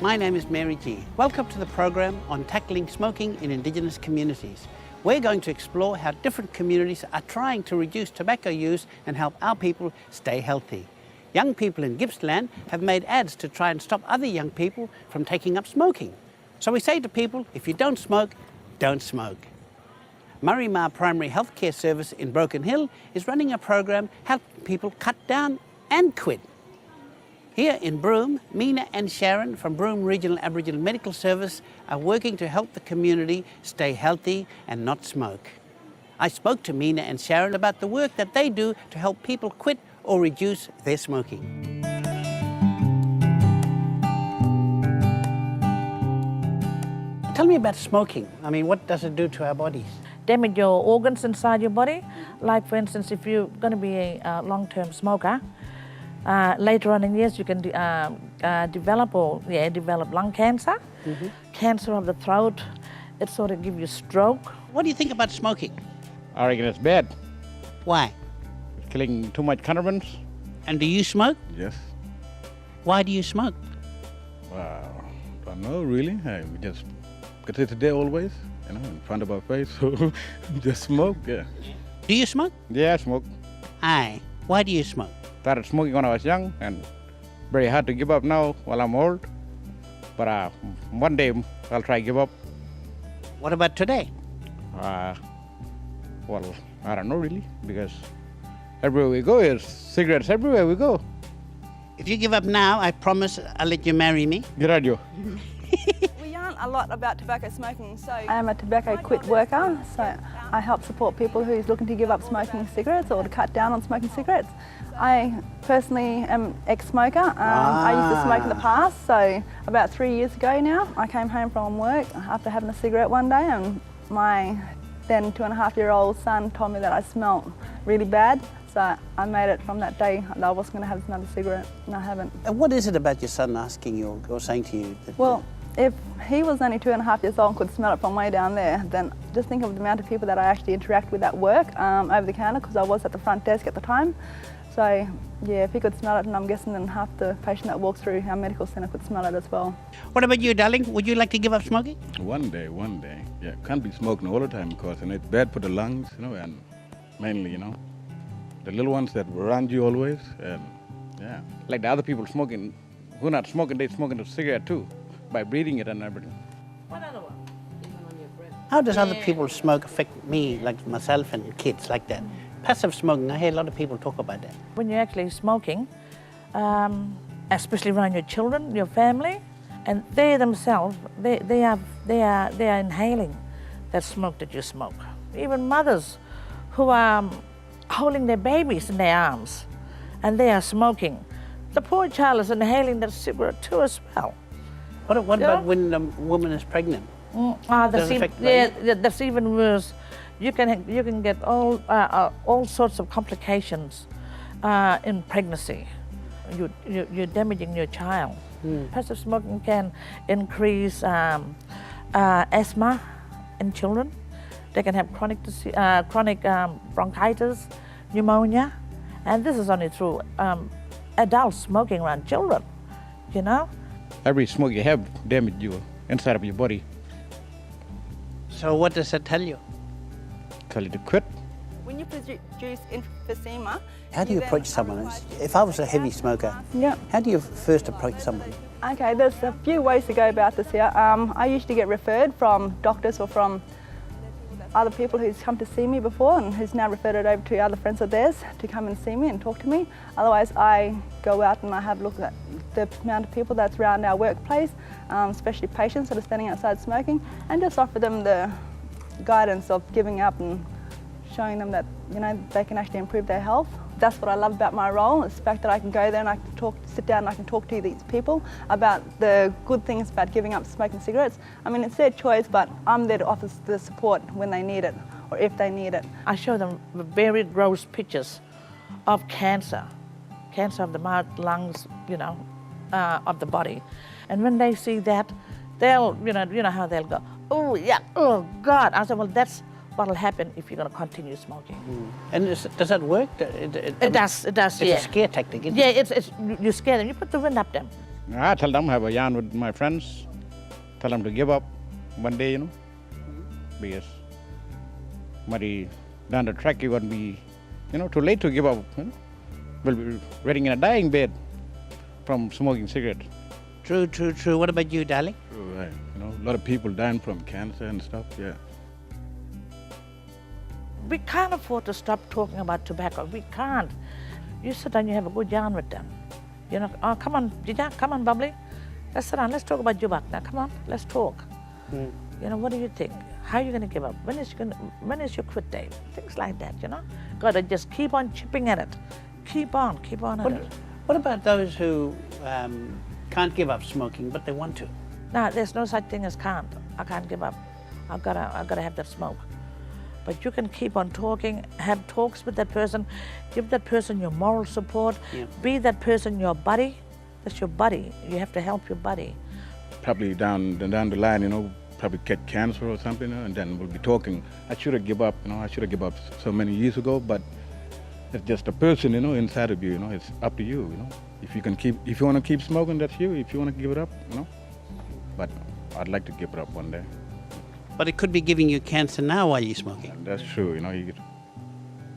My name is Mary G. Welcome to the program on tackling smoking in Indigenous communities. We're going to explore how different communities are trying to reduce tobacco use and help our people stay healthy. Young people in Gippsland have made ads to try and stop other young people from taking up smoking. So we say to people, if you don't smoke, don't smoke. Marima Primary Healthcare Service in Broken Hill is running a program helping people cut down and quit. Here in Broome, Mina and Sharon from Broome Regional Aboriginal Medical Service are working to help the community stay healthy and not smoke. I spoke to Mina and Sharon about the work that they do to help people quit or reduce their smoking. Tell me about smoking. I mean, what does it do to our bodies? Damage your organs inside your body. Like, for instance, if you're going to be a long-term smoker, later on in years you can develop lung cancer, cancer of the throat. It sort of gives you stroke. What do you think about smoking? I reckon it's bad. Why? It's killing too much cannabis. And do you smoke? Yes. Why do you smoke? Wow. Don't know really. We just get it today always, in front of our face. So just smoke, yeah. Do you smoke? Yeah, I smoke. Aye. Why do you smoke? Started smoking when I was young and very hard to give up now while I'm old. But one day I'll try to give up. What about today? Well, I don't know really, because everywhere we go is cigarettes everywhere we go. If you give up now, I promise I'll let you marry me. Good idea. We yarn a lot about tobacco smoking, so... I am a tobacco quit worker, so I help support people who's looking to give up smoking cigarettes or to cut down on smoking cigarettes. I personally am ex-smoker. I used to smoke in the past, so about 3 years ago now, I came home from work after having a cigarette one day, and my then 2.5-year-old son told me that I smelled really bad. So I made it from that day that I wasn't going to have another cigarette, and I haven't. And what is it about your son asking you or saying to you? Well, if he was only 2.5 years old and could smell it from way down there, then just think of the amount of people that I actually interact with at work over the counter, because I was at the front desk at the time. So yeah, if he could smell it, and I'm guessing then half the patient that walks through our medical centre could smell it as well. What about you, darling? Would you like to give up smoking? One day. Yeah, can't be smoking all the time because it's bad for the lungs, and mainly, the little ones that were around you always, and yeah. Like the other people smoking, who are not smoking, they smoking a cigarette too, by breathing it and everything. One other one. Even on your breath. How does other people's smoke affect me, like myself and kids like that? Passive smoking, I hear a lot of people talk about that. When you're actually smoking, especially around your children, your family, and they themselves, they are inhaling that smoke that you smoke. Even mothers who are holding their babies in their arms and they are smoking. The poor child is inhaling that cigarette too as well. What about when a woman is pregnant? That's even worse. You can get all sorts of complications in pregnancy. You're damaging your child. Passive smoking can increase asthma in children. They can have chronic bronchitis, pneumonia, and this is only through adults smoking around children, Every smoke you have damages you inside of your body. So what does that tell you? Tell you to quit. When you produce emphysema... How do you approach someone? If I was a heavy smoker, how do you first approach someone? Okay, there's a few ways to go about this here. I usually get referred from doctors or from other people who's come to see me before and who's now referred it over to other friends of theirs to come and see me and talk to me. Otherwise, I go out and I have a look at the amount of people that's around our workplace, especially patients that are standing outside smoking, and just offer them the guidance of giving up and showing them that they can actually improve their health. That's what I love about my role, is the fact that I can go there and I can sit down and I can talk to these people about the good things about giving up smoking cigarettes. I mean, it's their choice, but I'm there to offer the support when they need it or if they need it. I show them very gross pictures of cancer of the mouth, lungs, of the body. And when they see that, they'll, how they'll go, oh yeah, oh God. I said, well, that's what'll happen if you're going to continue smoking. And does that work? It does, It's a scare tactic, isn't it? Yeah, you scare them. You put the wind up them. I tell them, have a yarn with my friends, tell them to give up one day, because maybe down the track you're going to be, too late to give up. We'll be waiting in a dying bed from smoking cigarettes. True, true, true. What about you, darling? True, right. A lot of people dying from cancer and stuff, yeah. We can't afford to stop talking about tobacco. We can't. You sit down, you have a good yarn with them. Oh, come on, Gija, come on, Bubbly. Let's sit down, let's talk about Jubak now. Come on, let's talk. What do you think? How are you going to give up? When is your quit day? Things like that, Got to just keep on chipping at it. Keep on at it. What about those who can't give up smoking, but they want to? No, there's no such thing as can't. I can't give up. I've got to have that smoke. But you can keep on talking, have talks with that person, give that person your moral support, be that person your buddy. That's your buddy. You have to help your buddy. Probably down the line, probably get cancer or something, and then we'll be talking. I should have given up, I should have given up so many years ago, but it's just a person, inside of you, it's up to you, If you want to keep smoking, that's you. If you want to give it up, But I'd like to give it up one day. But it could be giving you cancer now while you're smoking. And that's true, you get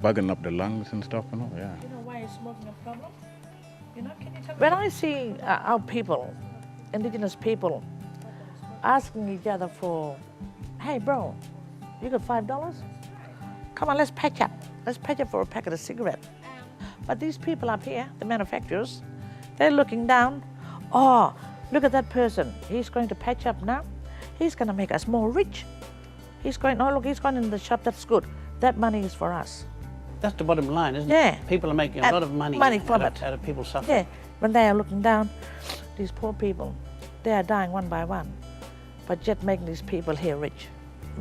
bugging up the lungs and stuff, yeah. You know why is smoking a problem? Can you tell me? When I see our people, Indigenous people, asking each other for, hey bro, you got $5? Come on, let's patch up. Let's patch up for a packet of cigarettes. But these people up here, the manufacturers, they're looking down. Oh, look at that person. He's going to patch up now. He's going to make us more rich. He's going in the shop, that's good. That money is for us. That's the bottom line, isn't Yeah. it? People are making a lot of money from out of people suffering. Yeah, when they are looking down, these poor people, they are dying one by one. But yet making these people here rich.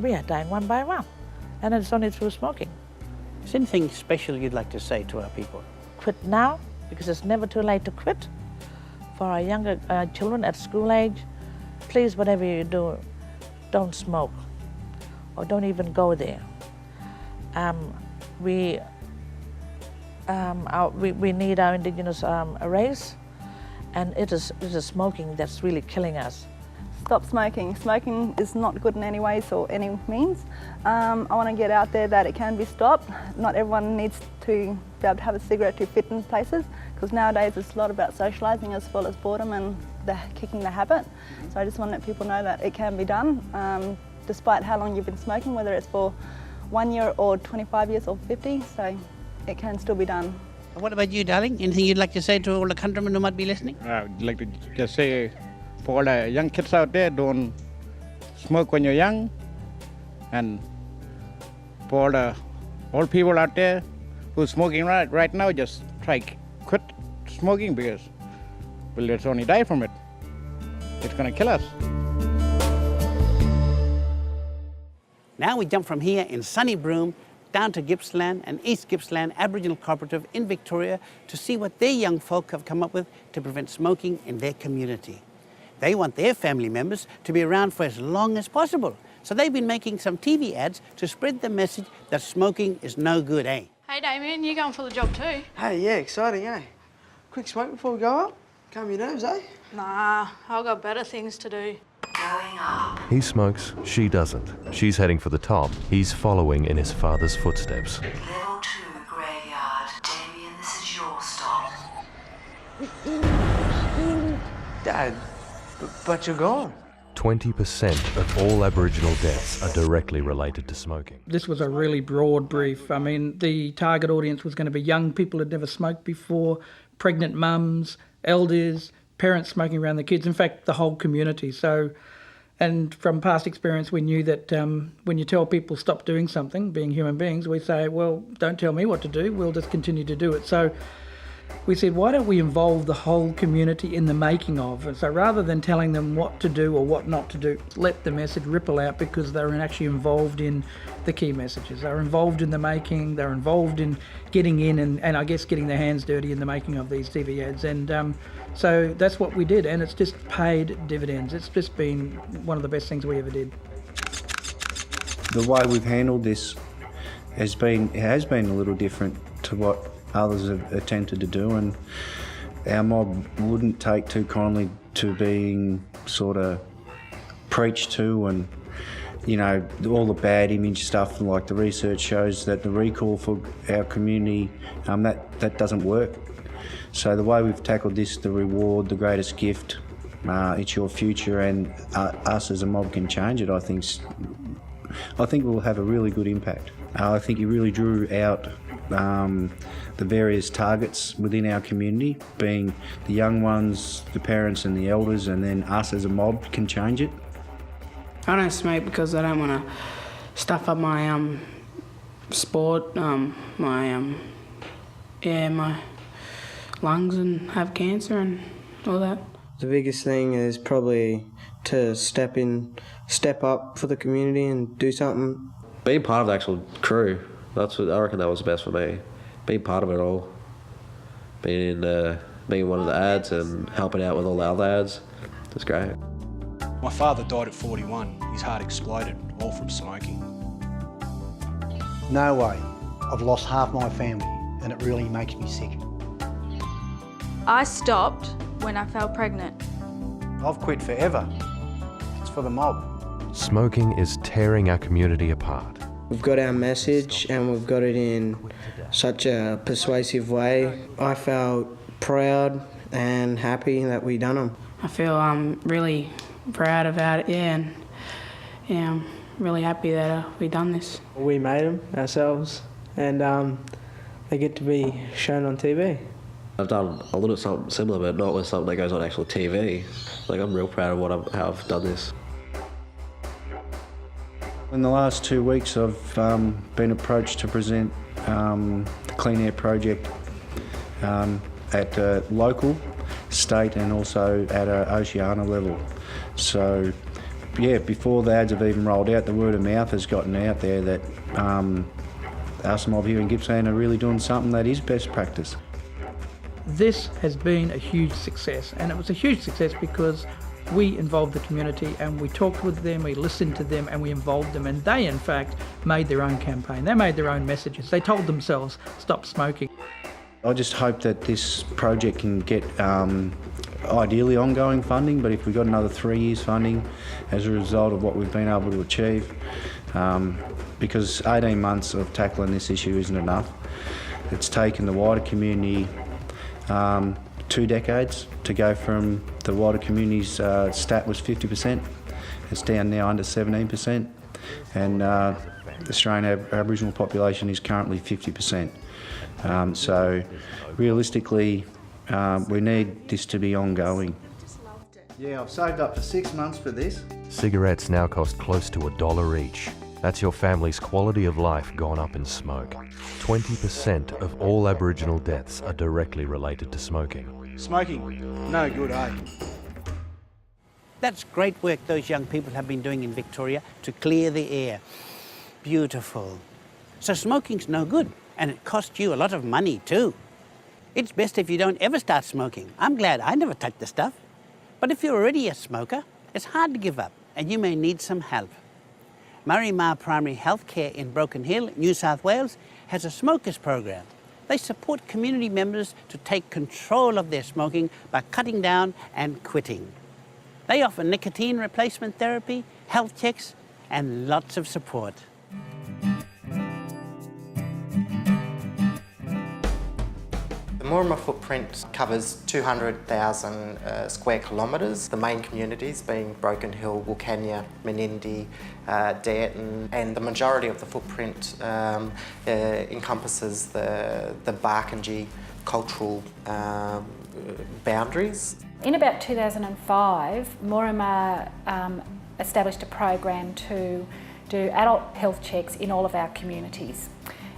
We are dying one by one. And it's only through smoking. Is there anything special you'd like to say to our people? Quit now, because it's never too late to quit. For our younger children at school age, please, whatever you do, don't smoke. Or don't even go there. We need our Indigenous race, and it is smoking that's really killing us. Stop smoking. Smoking is not good in any ways or any means. I want to get out there that it can be stopped. Not everyone needs to be able to have a cigarette to fit in places, because nowadays it's a lot about socialising as well as boredom and kicking the habit. So I just want to let people know that it can be done, despite how long you've been smoking, whether it's for 1 year or 25 years or 50, so it can still be done. What about you, darling? Anything you'd like to say to all the countrymen who might be listening? I'd like to just say, for all the young kids out there, don't smoke when you're young. And for all the old people out there who's smoking right now, just try quit smoking, because we'll just only die from it. It's going to kill us. Now we jump from here in sunny Broome down to Gippsland and East Gippsland Aboriginal Cooperative in Victoria to see what their young folk have come up with to prevent smoking in their community. They want their family members to be around for as long as possible. So they've been making some TV ads to spread the message that smoking is no good, eh? Hey Damien, you going for the job too? Hey, yeah, exciting, eh? Quick smoke before we go up. Calm your nerves, eh? Nah, I've got better things to do. He smokes, she doesn't. She's heading for the top. He's following in his father's footsteps. Level 2 graveyard. Damien, this is your stop. Dad, but you're gone. 20% of all Aboriginal deaths are directly related to smoking. This was a really broad brief. I mean, the target audience was going to be young people who'd never smoked before, pregnant mums, elders, parents smoking around the kids, in fact, the whole community. So, and from past experience, we knew that when you tell people stop doing something, being human beings, we say, well, don't tell me what to do, we'll just continue to do it. So we said, why don't we involve the whole community in the making of? And so rather than telling them what to do or what not to do, let the message ripple out, because they're actually involved in the key messages. They're involved in the making, they're involved in getting in and I guess getting their hands dirty in the making of these TV ads. And so that's what we did, and it's just paid dividends. It's just been one of the best things we ever did. The way we've handled this has been a little different to what others have attempted to do, and our mob wouldn't take too kindly to being sort of preached to, and you know, all the bad image stuff, like the research shows that the recall for our community, that doesn't work. So the way we've tackled this, the reward, the greatest gift, it's your future, and us as a mob can change it, I think will have a really good impact. I think he really drew out the various targets within our community, being the young ones, the parents and the elders, and then us as a mob can change it. I don't smoke because I don't want to stuff up my sport, my lungs and have cancer and all that. The biggest thing is probably to step up for the community and do something. Being part of the actual crew, I reckon that was the best for me. Being part of it all, being one of the ads and helping out with all the other ads, it's great. My father died at 41. His heart exploded, all from smoking. No way. I've lost half my family, and it really makes me sick. I stopped when I fell pregnant. I've quit forever. It's for the mob. Smoking is tearing our community apart. We've got our message and we've got it in such a persuasive way. I felt proud and happy that we done them. I feel really proud about it, and I'm really happy that we done this. We made them ourselves, and they get to be shown on TV. I've done a little something similar, but not with something that goes on actual TV. Like, I'm real proud of how I've done this. In the last 2 weeks, I've been approached to present the Clean Air Project at local, state, and also at Oceania level. So, yeah, before the ads have even rolled out, the word of mouth has gotten out there that us mob here in Gippsland are really doing something that is best practice. This has been a huge success, and it was a huge success because we involved the community and we talked with them, we listened to them and we involved them, and they in fact made their own campaign, they made their own messages, they told themselves stop smoking. I just hope that this project can get ideally ongoing funding, but if we've got another 3 years funding as a result of what we've been able to achieve, because 18 months of tackling this issue isn't enough. It's taken the wider community 2 decades to go from the wider community's stat was 50%. It's down now under 17%, and the Australian Aboriginal population is currently 50%. So realistically, we need this to be ongoing. Yeah, I've saved up for 6 months for this. Cigarettes now cost close to $1 each. That's your family's quality of life gone up in smoke. 20% of all Aboriginal deaths are directly related to smoking. Smoking, no good, eh? That's great work those young people have been doing in Victoria to clear the air. Beautiful. So smoking's no good, and it costs you a lot of money too. It's best if you don't ever start smoking. I'm glad I never touched the stuff. But if you're already a smoker, it's hard to give up, and you may need some help. Murray Ma Primary Healthcare in Broken Hill, New South Wales, has a smokers program. They support community members to take control of their smoking by cutting down and quitting. They offer nicotine replacement therapy, health checks, and lots of support. The Moorama footprint covers 200,000 square kilometres. The main communities being Broken Hill, Wilcannia, Menindee, Dareton, and the majority of the footprint encompasses the Barkindji cultural boundaries. In about 2005, Moorama established a program to do adult health checks in all of our communities.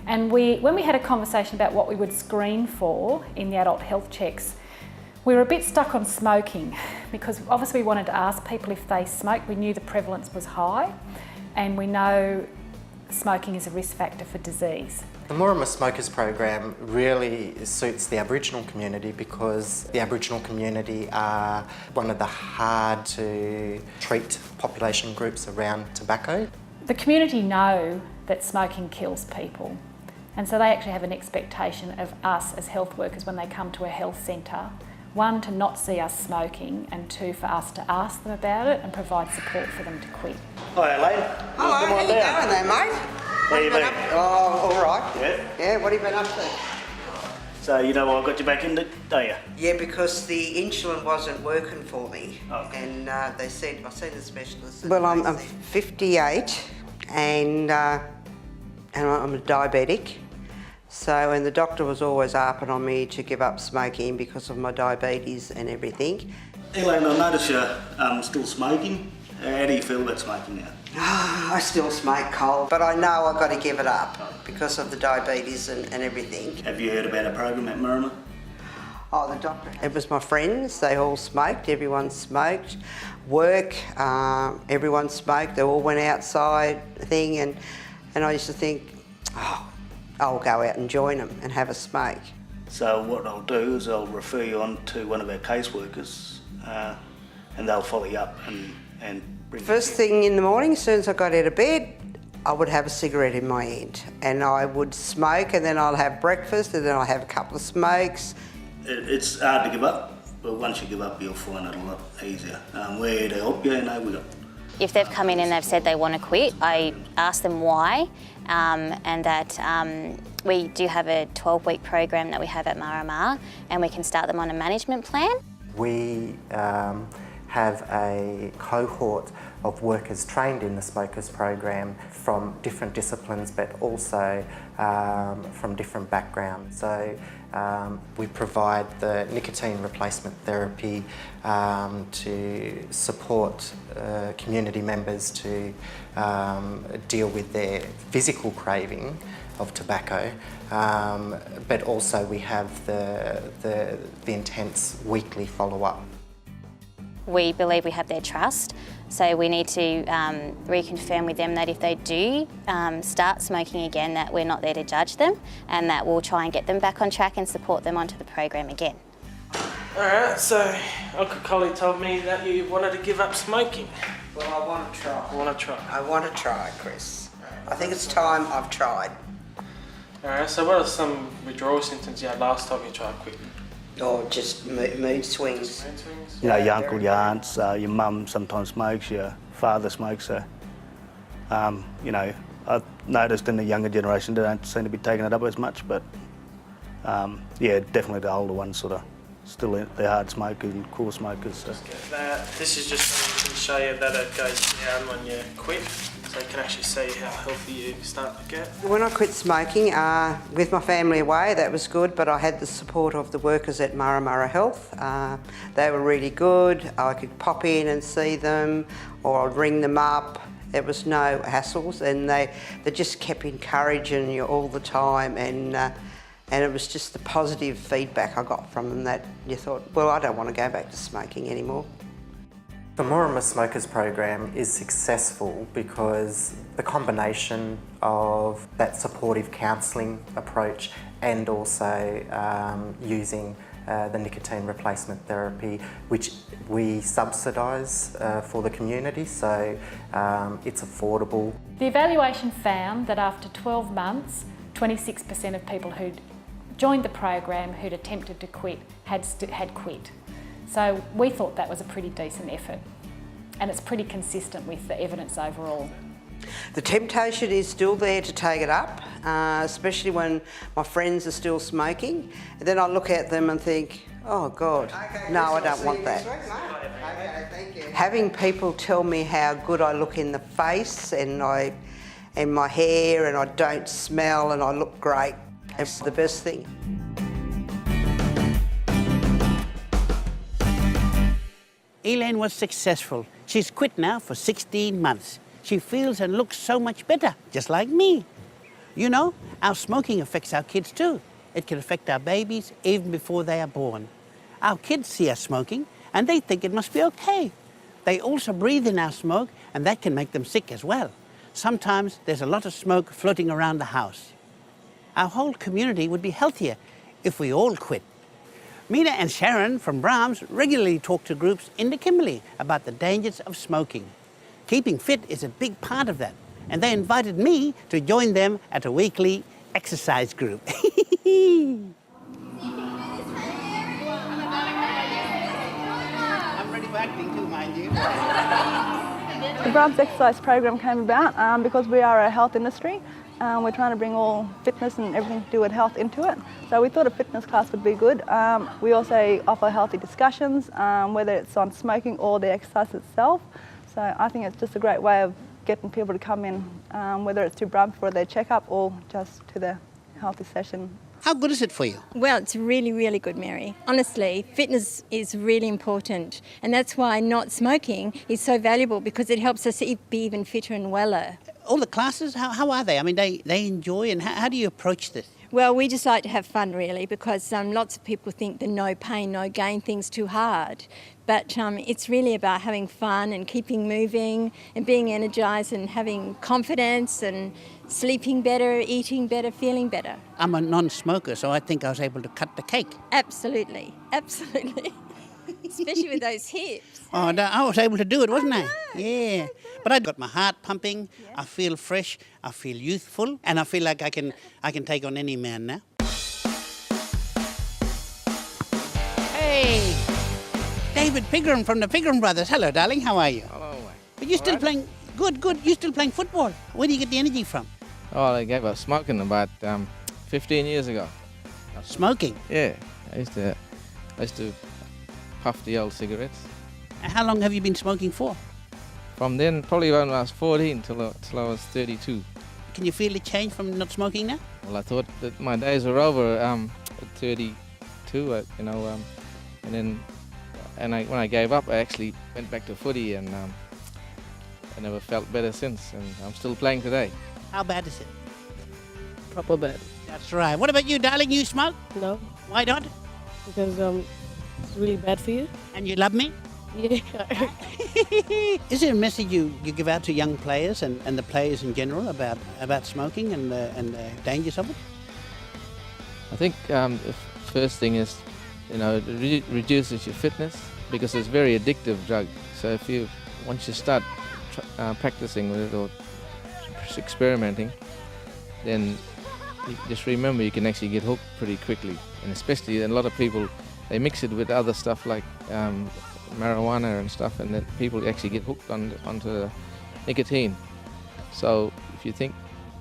And when we had a conversation about what we would screen for in the adult health checks, we were a bit stuck on smoking because obviously we wanted to ask people if they smoke. We knew the prevalence was high, and we know smoking is a risk factor for disease. The Moorama Smokers Program really suits the Aboriginal community because the Aboriginal community are one of the hard to treat population groups around tobacco. The community know that smoking kills people, and so they actually have an expectation of us as health workers when they come to a health centre. One, to not see us smoking, and two, for us to ask them about it and provide support for them to quit. Hi, Elaine. Hello, how you going there, mate? How you been? Oh, all right. Yeah? Yeah, what have you been up to? So, you know why I got you back in it, don't you? Yeah, because the insulin wasn't working for me. Okay. And they said, I seen the specialist. Well, I'm 58 and I'm a diabetic. So, and the doctor was always harping on me to give up smoking because of my diabetes and everything. Elaine, I notice you're still smoking. How do you feel about smoking now? I still smoke coal, but I know I've got to give it up because of the diabetes and everything. Have you heard about a program at Broome? Oh, the doctor. It was my friends, they all smoked, everyone smoked. Work, everyone smoked, they all went outside thing, and I used to think, oh, I'll go out and join them and have a smoke. So what I'll do is I'll refer you on to one of our caseworkers and they'll follow you up and bring First thing in the morning, as soon as I got out of bed, I would have a cigarette in my hand and I would smoke, and then I'll have breakfast, and then I'll have a couple of smokes. It's hard to give up, but once you give up you'll find it a lot easier. We're here to help you, we got. If they've come in and they've said they want to quit, I ask them why, and that we do have a 12-week program that we have at Marama, and we can start them on a management plan. We have a cohort of workers trained in the smokers program from different disciplines, but also from different backgrounds. So we provide the nicotine replacement therapy to support community members to deal with their physical craving of tobacco, but also we have the intense weekly follow-up. We believe we have their trust, so we need to reconfirm with them that if they do start smoking again, that we're not there to judge them, and that we'll try and get them back on track and support them onto the program again. Alright, so Uncle Collie told me that you wanted to give up smoking. Well, I want to try. I want to try. I want to try, Chris. I think it's time I've tried. Alright, so what are some withdrawal symptoms you had last time you tried quitting? Or just mood swings. You know, your uncle, your aunts, your mum sometimes smokes, your father smokes. So, you know, I've noticed in the younger generation they don't seem to be taking it up as much, but yeah, definitely the older ones sort of still they're hard smokers and core smokers. So. Just get that. This is just so we can show you that it goes down when you quit, so you can actually see how healthy you start to get. When I quit smoking, with my family away, that was good, but I had the support of the workers at Marama Health. They were really good. I could pop in and see them, or I'd ring them up. There was no hassles, and they just kept encouraging you all the time, and it was just the positive feedback I got from them that you thought, well, I don't want to go back to smoking anymore. The Morama Smokers program is successful because the combination of that supportive counselling approach and also using the nicotine replacement therapy, which we subsidise for the community, so it's affordable. The evaluation found that after 12 months, 26% of people who'd joined the program who'd attempted to quit had quit. So we thought that was a pretty decent effort, and it's pretty consistent with the evidence overall. The temptation is still there to take it up, especially when my friends are still smoking. And then I look at them and think, oh God, no, I don't want that. Having people tell me how good I look in the face and my hair, and I don't smell and I look great, it's the best thing. Elaine was successful. She's quit now for 16 months. She feels and looks so much better, just like me. You know, our smoking affects our kids too. It can affect our babies even before they are born. Our kids see us smoking and they think it must be okay. They also breathe in our smoke, and that can make them sick as well. Sometimes there's a lot of smoke floating around the house. Our whole community would be healthier if we all quit. Mina and Sharon from Broome regularly talk to groups in the Kimberley about the dangers of smoking. Keeping fit is a big part of that, and they invited me to join them at a weekly exercise group. The Broome's exercise program came about because we are a health industry. We're trying to bring all fitness and everything to do with health into it. So we thought a fitness class would be good. We also offer healthy discussions, whether it's on smoking or the exercise itself. So I think it's just a great way of getting people to come in, whether it's to Broome for their checkup or just to the healthy session. How good is it for you? Well, it's really, really good, Mary. Honestly, fitness is really important, and that's why not smoking is so valuable, because it helps us be even fitter and weller. All the classes, how are they? I mean, they enjoy, and how do you approach this? Well, we just like to have fun, really, because lots of people think the no pain, no gain thing's too hard. But it's really about having fun and keeping moving and being energised and having confidence and sleeping better, eating better, feeling better. I'm a non-smoker, so I think I was able to cut the cake. Absolutely, absolutely. Especially with those hips. Oh, no, I was able to do it, wasn't I? Yeah. But I got my heart pumping, I feel fresh, I feel youthful, and I feel like I can take on any man now. Hey! David Pigram from the Pigram Brothers. Hello, darling. How are you? Hello. But you're still playing... Good. You're still playing football. Where do you get the energy from? Oh, I gave up smoking about 15 years ago. Smoking? Yeah. I used to puff the old cigarettes. And how long have you been smoking for? From then, probably when I was 14 till I was 32. Can you feel the change from not smoking now? Well, I thought that my days were over at 32, and then when I gave up, I actually went back to footy, and I never felt better since, and I'm still playing today. How bad is it? Proper bad. That's right. What about you, darling? You smoke? No. Why not? Because it's really bad for you. And you love me? Yeah. Is there a message you give out to young players and the players in general about smoking and the dangers of it? I think the first thing is, it reduces your fitness, because it's a very addictive drug. So once you start practicing with it or experimenting, then you just remember you can actually get hooked pretty quickly. And especially a lot of people, they mix it with other stuff like marijuana and stuff, and then people actually get hooked onto the nicotine. So if you think,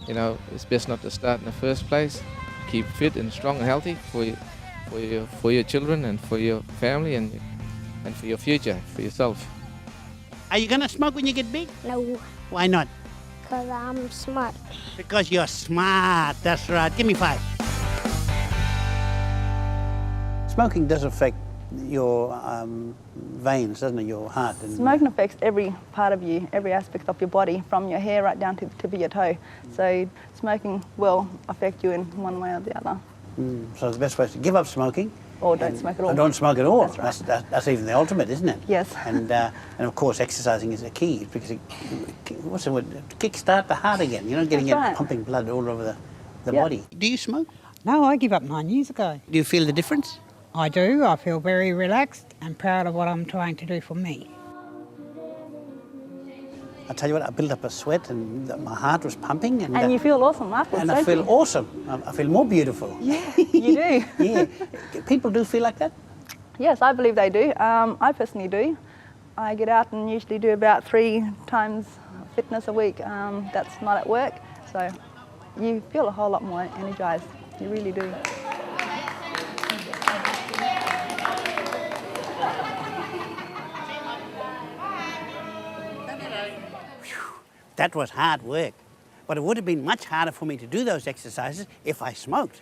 it's best not to start in the first place, keep fit and strong and healthy for your children and for your family and for your future, for yourself. Are you going to smoke when you get big? No. Why not? Because I'm smart. Because you're smart, that's right. Give me 5. Smoking does affect your veins, doesn't it, your heart? Smoking affects every part of you, every aspect of your body, from your hair right down to the tip of your toe. So smoking will affect you in one way or the other. So the best way is to give up smoking. Or don't smoke at all. Or don't smoke at all. That's right. That's even the ultimate, isn't it? Yes. And of course exercising is the key, because what's the word? Kickstart the heart again, getting it pumping blood all over the body. Do you smoke? No, I gave up 9 years ago. Do you feel the difference? I do. I feel very relaxed and proud of what I'm trying to do for me. I tell you what, I built up a sweat and my heart was pumping. And you feel awesome afterwards, And I feel awesome. I feel more beautiful. Yeah, you do. Yeah. People do feel like that? Yes, I believe they do. I personally do. I get out and usually do about 3 times fitness a week. That's not at work. So you feel a whole lot more energised. You really do. That was hard work, but it would have been much harder for me to do those exercises if I smoked.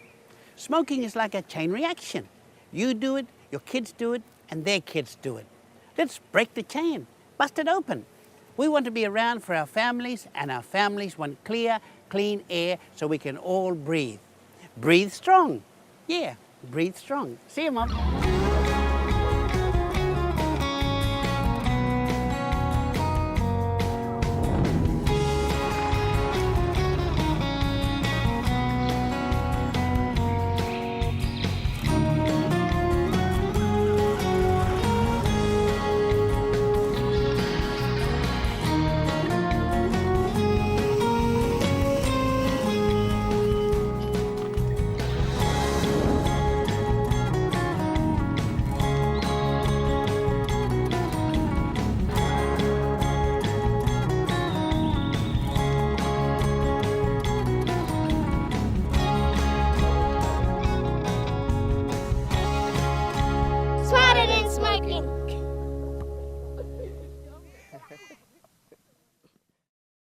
Smoking is like a chain reaction. You do it, your kids do it, and their kids do it. Let's break the chain, bust it open. We want to be around for our families, and our families want clear, clean air so we can all breathe. Breathe strong. Yeah, breathe strong. See you, Mum.